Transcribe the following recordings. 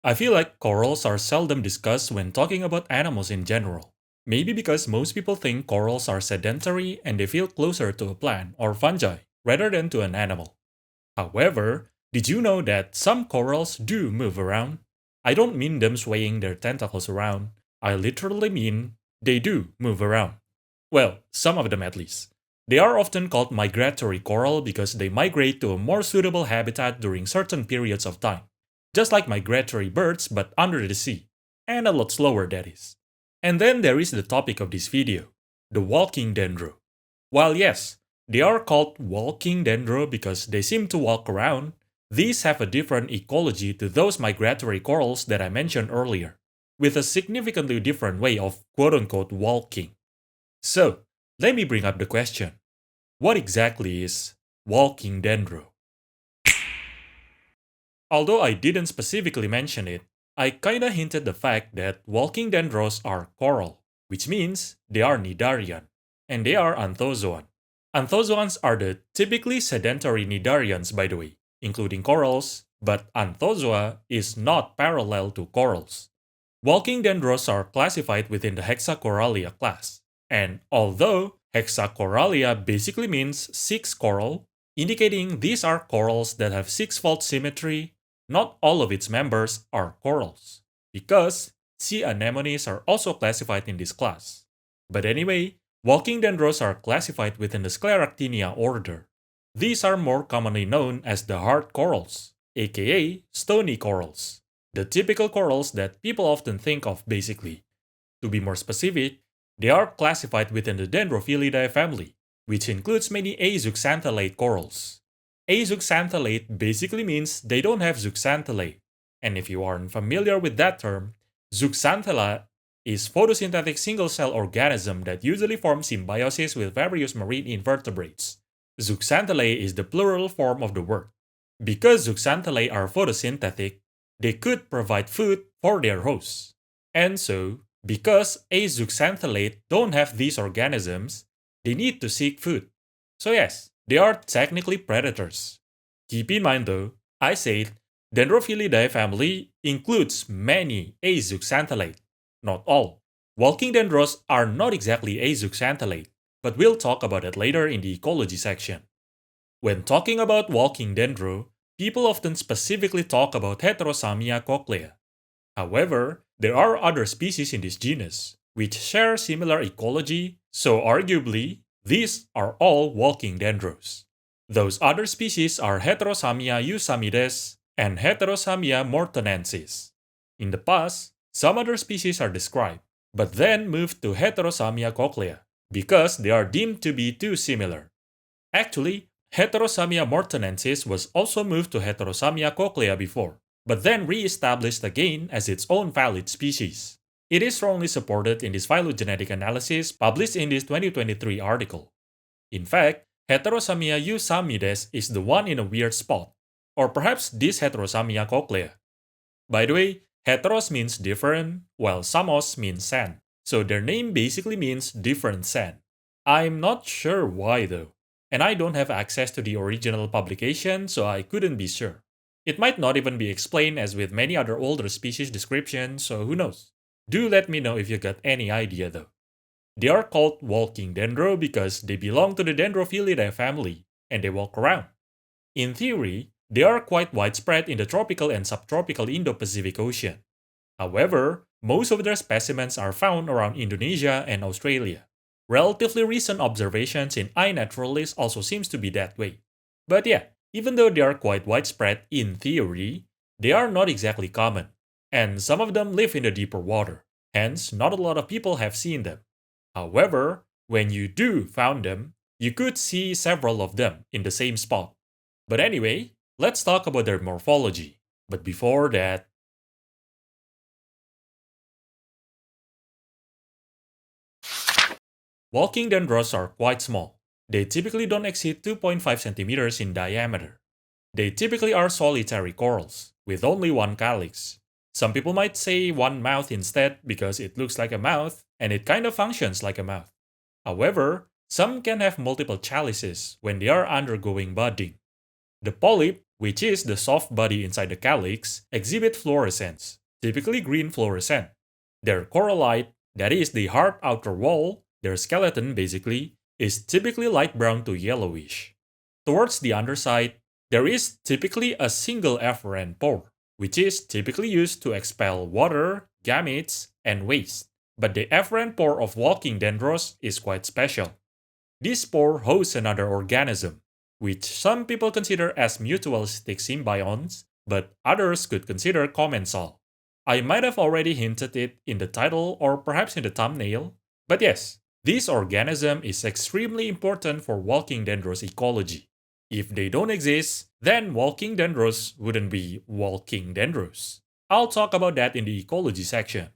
I feel like corals are seldom discussed when talking about animals in general. Maybe because most people think corals are sedentary and they feel closer to a plant or fungi rather than to an animal. However, did you know that some corals do move around? I don't mean them swaying their tentacles around. I literally mean they do move around. Well, some of them at least. They are often called migratory coral because they migrate to a more suitable habitat during certain periods of time. Just like migratory birds but under the sea. And a lot slower, that is. And then there is the topic of this video, the walking dendro. While yes, they are called walking dendro because they seem to walk around, these have a different ecology to those migratory corals that I mentioned earlier, with a significantly different way of quote-unquote walking. So, let me bring up the question. What exactly is walking dendro? Although I didn't specifically mention it, I kinda hinted the fact that walking dendros are coral, which means they are cnidarian, and they are anthozoan. Anthozoans are the typically sedentary cnidarians, by the way, including corals, but anthozoa is not parallel to corals. Walking dendros are classified within the Hexacoralia class, and although Hexacoralia basically means six coral, indicating these are corals that have six-fold symmetry, not all of its members are corals, because sea anemones are also classified in this class. But anyway, walking dendros are classified within the Scleractinia order. These are more commonly known as the hard corals, aka stony corals, the typical corals that people often think of basically. To be more specific, they are classified within the Dendrophilidae family, which includes many azooxanthellate corals. Azooxanthellate basically means they don't have zooxanthellate, and if you aren't familiar with that term, zooxanthella is photosynthetic single-cell organism that usually form symbiosis with various marine invertebrates. Zooxanthellae is the plural form of the word. Because zooxanthellae are photosynthetic, they could provide food for their hosts. And so, because azooxanthellate don't have these organisms, they need to seek food. So yes, they are technically predators. Keep in mind though, I said Dendrophilidae family includes many azooxanthellate, not all. Walking dendros are not exactly azooxanthellate, but we'll talk about it later in the ecology section. When talking about walking dendro, people often specifically talk about Heterosamia cochlea. However, there are other species in this genus, which share similar ecology, so arguably, these are all walking dendros. Those other species are Heterosamia eusamides and Heterosamia mortonensis. In the past, some other species are described, but then moved to Heterosamia cochlea, because they are deemed to be too similar. Actually, Heterosamia mortonensis was also moved to Heterosamia cochlea before, but then re-established again as its own valid species. It is strongly supported in this phylogenetic analysis published in this 2023 article. In fact, Heterosamia eusamides is the one in a weird spot, or perhaps this Heterosamia cochlea. By the way, heteros means different, while samos means sand, so their name basically means different sand. I'm not sure why though, and I don't have access to the original publication, so I couldn't be sure. It might not even be explained as with many other older species descriptions, so who knows. Do let me know if you got any idea though. They are called walking dendro because they belong to the Dendrophilidae family, and they walk around. In theory, they are quite widespread in the tropical and subtropical Indo-Pacific Ocean. However, most of their specimens are found around Indonesia and Australia. Relatively recent observations in iNaturalist also seems to be that way. But yeah, even though they are quite widespread in theory, they are not exactly common, and some of them live in the deeper water, hence not a lot of people have seen them. However, when you do found them, you could see several of them in the same spot. But anyway, let's talk about their morphology. But before that, walking dendros are quite small. They typically don't exceed 2.5 centimeters in diameter. They typically are solitary corals, with only one calyx. Some people might say one mouth instead because it looks like a mouth, and it kind of functions like a mouth. However, some can have multiple chalices when they are undergoing budding. The polyp which is the soft body inside the calyx, exhibit fluorescence, typically green fluorescent. Their corallite, that is the hard outer wall, their skeleton basically, is typically light brown to yellowish. Towards the underside, there is typically a single efferent pore, which is typically used to expel water, gametes, and waste. But the efferent pore of walking dendros is quite special. This pore hosts another organism, which some people consider as mutualistic symbionts, but others could consider commensal. I might have already hinted it in the title or perhaps in the thumbnail, but yes, this organism is extremely important for walking dendros ecology. If they don't exist, then walking dendros wouldn't be walking dendros. I'll talk about that in the ecology section.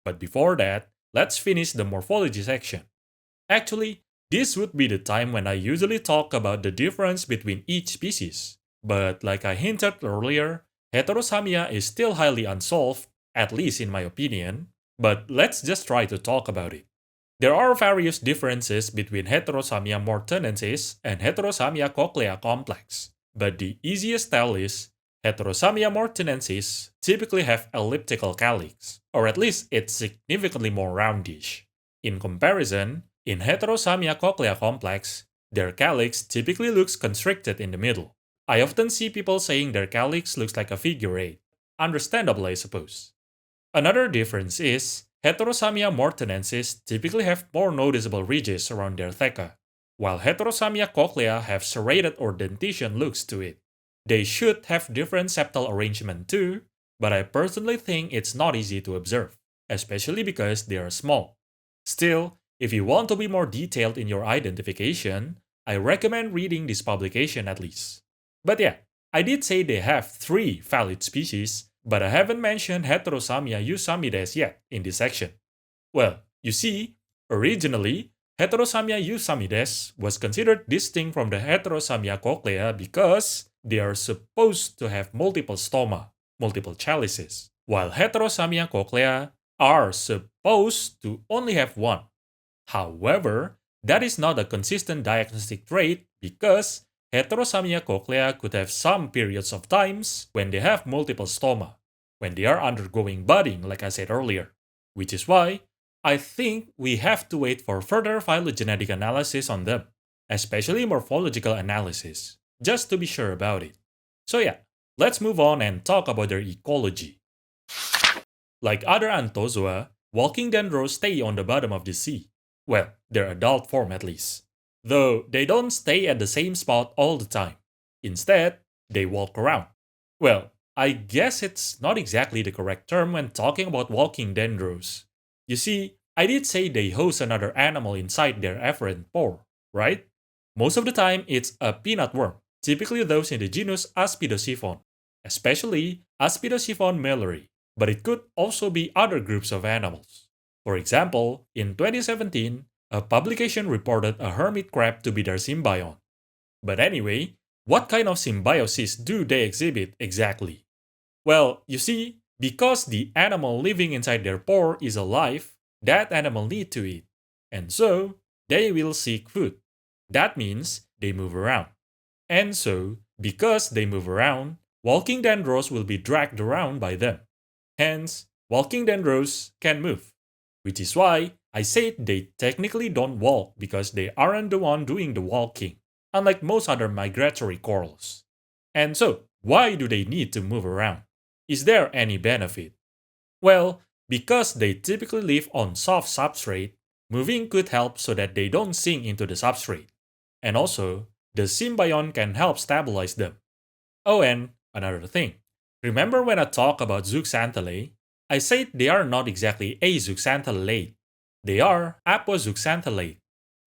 But before that, let's finish the morphology section. Actually, this would be the time when I usually talk about the difference between each species. But like I hinted earlier, heterosamia is still highly unsolved, at least in my opinion. But let's just try to talk about it. There are various differences between Heterosamia mortenensis and Heterosamia cochlea complex, but the easiest tell is Heterosamia mortenensis typically have elliptical calyx, or at least it's significantly more roundish. In comparison, in Heterosamia cochlea complex, their calyx typically looks constricted in the middle. I often see people saying their calyx looks like a figure eight. Understandable, I suppose. Another difference is Heterosamia mortenensis typically have more noticeable ridges around their theca, while Heterosamia cochlea have serrated or dentition looks to it. They should have different septal arrangement too, but I personally think it's not easy to observe, especially because they are small. Still, if you want to be more detailed in your identification, I recommend reading this publication at least. But yeah, I did say they have 3 valid species, but I haven't mentioned Heterosamia eusamides yet in this section. Well, you see, originally, Heterosamia eusamides was considered distinct from the Heterosamia cochlea because they are supposed to have multiple stoma, multiple chalices, while Heterosamia cochlea are supposed to only have one. However, that is not a consistent diagnostic trait because Heterosamia cochlea could have some periods of times when they have multiple stoma, when they are undergoing budding, like I said earlier, which is why I think we have to wait for further phylogenetic analysis on them, especially morphological analysis, just to be sure about it. So yeah, let's move on and talk about their ecology. Like other anthozoa, walking dendros stay on the bottom of the sea. Well, their adult form at least. Though they don't stay at the same spot all the time. Instead, they walk around. Well, I guess it's not exactly the correct term when talking about walking dendros. You see, I did say they host another animal inside their efferent pore, right? Most of the time, it's a peanut worm, typically those in the genus Aspidosiphon, especially Aspidosiphon muelleri, but it could also be other groups of animals. For example, in 2017, a publication reported a hermit crab to be their symbiont. But anyway, what kind of symbiosis do they exhibit exactly? Well, you see, because the animal living inside their pore is alive, that animal needs to eat. And so, they will seek food. That means they move around. And so, because they move around, walking dendros will be dragged around by them. Hence, walking dendros can move. Which is why I said they technically don't walk because they aren't the one doing the walking, unlike most other migratory corals. And so, why do they need to move around? Is there any benefit? Well, because they typically live on soft substrate, moving could help so that they don't sink into the substrate. And also, the symbiont can help stabilize them. Oh, and another thing. Remember when I talked about zooxanthellae? I said they are not exactly azooxanthellate. They are apozooxanthellate,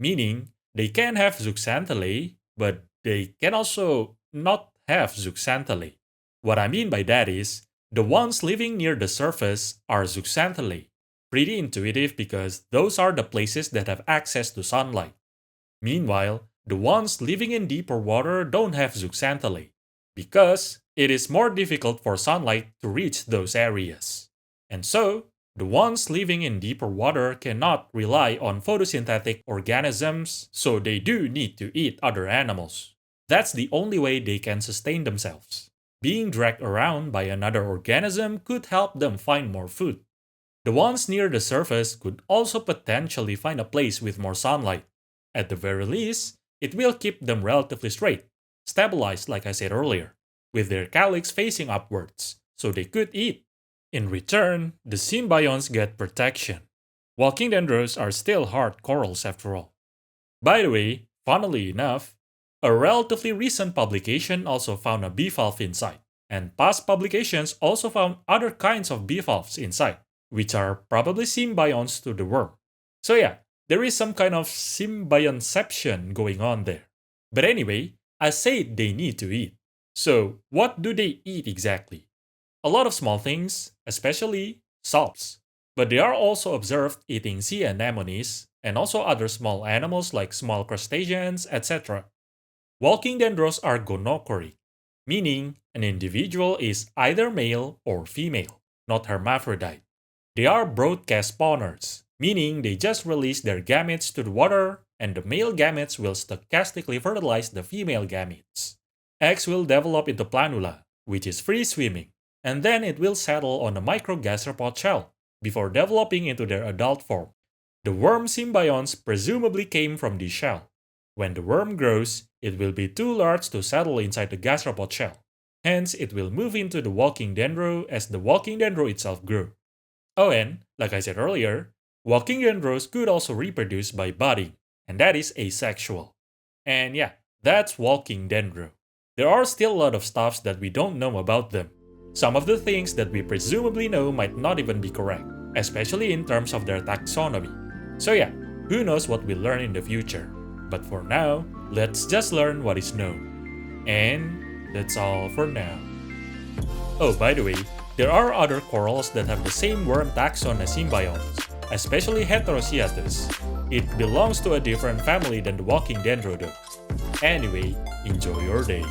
meaning they can have zooxanthellae, but they can also not have zooxanthellae. What I mean by that is, the ones living near the surface are zooxanthellae. Pretty intuitive because those are the places that have access to sunlight. Meanwhile, the ones living in deeper water don't have zooxanthellae, because it is more difficult for sunlight to reach those areas. And so, the ones living in deeper water cannot rely on photosynthetic organisms, so they do need to eat other animals. That's the only way they can sustain themselves. Being dragged around by another organism could help them find more food. The ones near the surface could also potentially find a place with more sunlight. At the very least, it will keep them relatively straight, stabilized like I said earlier, with their calyx facing upwards, so they could eat. In return, the symbionts get protection. Walking dendros are still hard corals after all. By the way, funnily enough, a relatively recent publication also found a bivalve inside, and past publications also found other kinds of bivalves inside, which are probably symbionts to the worm. So yeah, there is some kind of symbiontception going on there. But anyway, I said they need to eat. So what do they eat exactly? A lot of small things, especially salps. But they are also observed eating sea anemones and also other small animals like small crustaceans, etc. Walking dendros are gonochoric, meaning an individual is either male or female, not hermaphrodite. They are broadcast spawners, meaning they just release their gametes to the water and the male gametes will stochastically fertilize the female gametes. Eggs will develop into planula, which is free swimming, and then it will settle on a microgastropod shell before developing into their adult form. The worm symbionts presumably came from this shell. When the worm grows, it will be too large to settle inside the gastropod shell. Hence, it will move into the walking dendro as the walking dendro itself grew. Oh, and, like I said earlier, walking dendros could also reproduce by budding, and that is asexual. And yeah, that's walking dendro. There are still a lot of stuffs that we don't know about them. Some of the things that we presumably know might not even be correct, especially in terms of their taxonomy. So yeah, who knows what we'll learn in the future. But for now, let's just learn what is known. And that's all for now. Oh, by the way, there are other corals that have the same worm taxon as symbionts, especially Heterocyathus. It belongs to a different family than the walking dendro though. Anyway, enjoy your day.